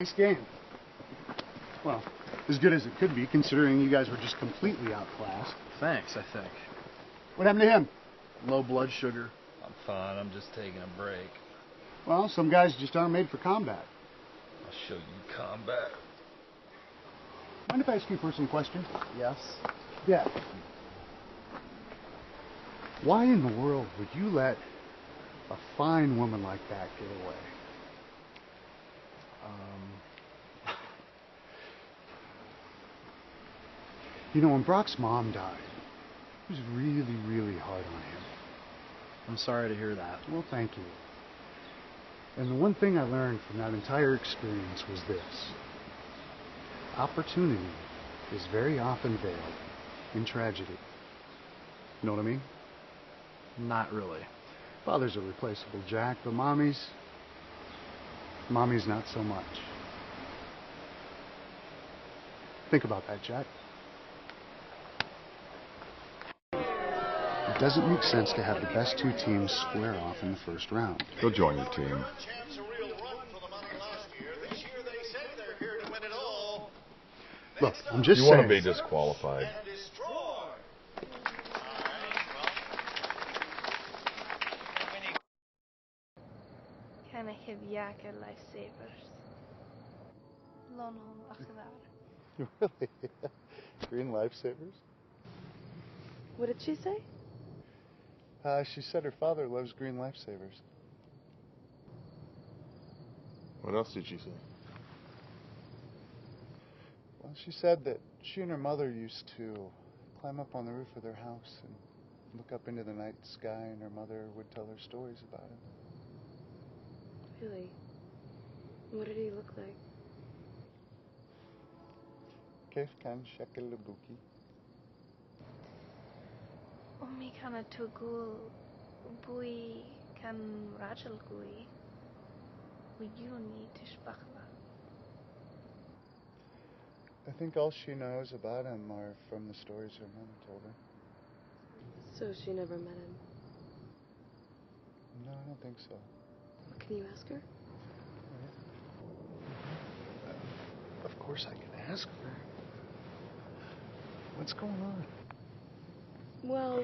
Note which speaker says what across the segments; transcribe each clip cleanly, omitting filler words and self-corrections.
Speaker 1: Nice game. Well, as good as it could be, considering you guys were just completely outclassed.
Speaker 2: Thanks, I think.
Speaker 1: What happened to him?
Speaker 2: Low blood sugar.
Speaker 3: I'm fine. I'm just taking a break.
Speaker 1: Well, some guys just aren't made for combat.
Speaker 3: I'll show you combat.
Speaker 1: Mind if I ask you a personal question?
Speaker 2: Yes?
Speaker 1: Yeah. Why in the world would you let a fine woman like that get away? You know, when Brock's mom died, it was really, really hard on him.
Speaker 2: I'm sorry to hear that.
Speaker 1: Well, thank you. And the one thing I learned from that entire experience was this. Opportunity is very often veiled in tragedy. You know what I mean?
Speaker 2: Not really.
Speaker 1: Fathers are replaceable, Jack, but mommies not so much. Think about that, Jack. It doesn't make sense to have the best two teams square off in the first round.
Speaker 4: He'll join your team.
Speaker 1: Look, I'm just
Speaker 4: saying. You want to be disqualified.
Speaker 5: Can I have Jacker lifesavers? Lonholm Achgar.
Speaker 1: Really? Green lifesavers?
Speaker 5: What did she say?
Speaker 1: She said her father loves green lifesavers.
Speaker 4: What else did she say?
Speaker 1: Well, she said that she and her mother used to climb up on the roof of their house and look up into the night sky, and her mother would tell her stories about him.
Speaker 5: Really? What did he look like?
Speaker 1: كيف كان شكل أبوكي؟
Speaker 5: أمي كانت تقول أبوي كان راجل قوي ويوني تشبه له.
Speaker 1: I think all she knows about him are from the stories her mother told her.
Speaker 5: So she never met him?
Speaker 1: No, I don't think so.
Speaker 5: Can you ask her?
Speaker 1: Of course I can ask her. What's going on?
Speaker 5: Well,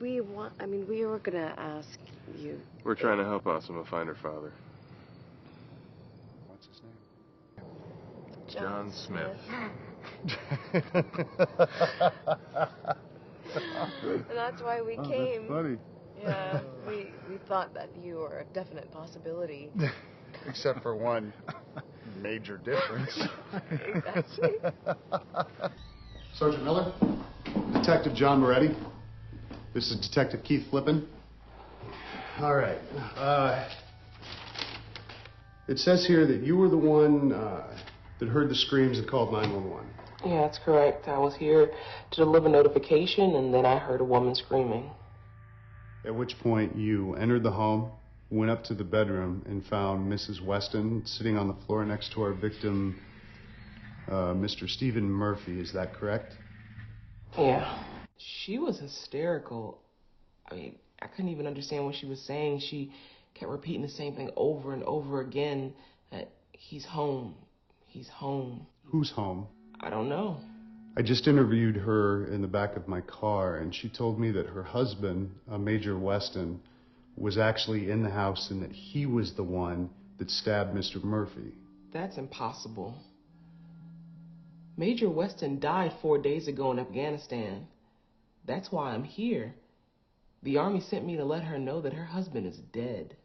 Speaker 5: we were gonna ask you.
Speaker 4: We're trying to help Asuma find her father.
Speaker 1: What's his name?
Speaker 4: John Smith.
Speaker 5: And that's why we came.
Speaker 1: That's funny.
Speaker 5: Yeah, we thought that you were a definite possibility.
Speaker 1: Except for one major difference.
Speaker 5: Exactly.
Speaker 1: Sergeant Miller, Detective John Moretti. This is Detective Keith Flippin. All right. It says here that you were the one that heard the screams and called 911.
Speaker 6: Yeah, that's correct. I was here to deliver notification, and then I heard a woman screaming.
Speaker 1: At which point you entered the home, went up to the bedroom, and found Mrs. Weston sitting on the floor next to our victim, Mr. Stephen Murphy. Is that correct?
Speaker 6: Yeah. She was hysterical. I mean, I couldn't even understand what she was saying. She kept repeating the same thing over and over again, that he's home. He's home.
Speaker 1: Who's home?
Speaker 6: I don't know.
Speaker 1: I just interviewed her in the back of my car, and she told me that her husband, Major Weston, was actually in the house and that he was the one that stabbed Mr. Murphy.
Speaker 6: That's impossible. Major Weston died 4 days ago in Afghanistan. That's why I'm here. The Army sent me to let her know that her husband is dead.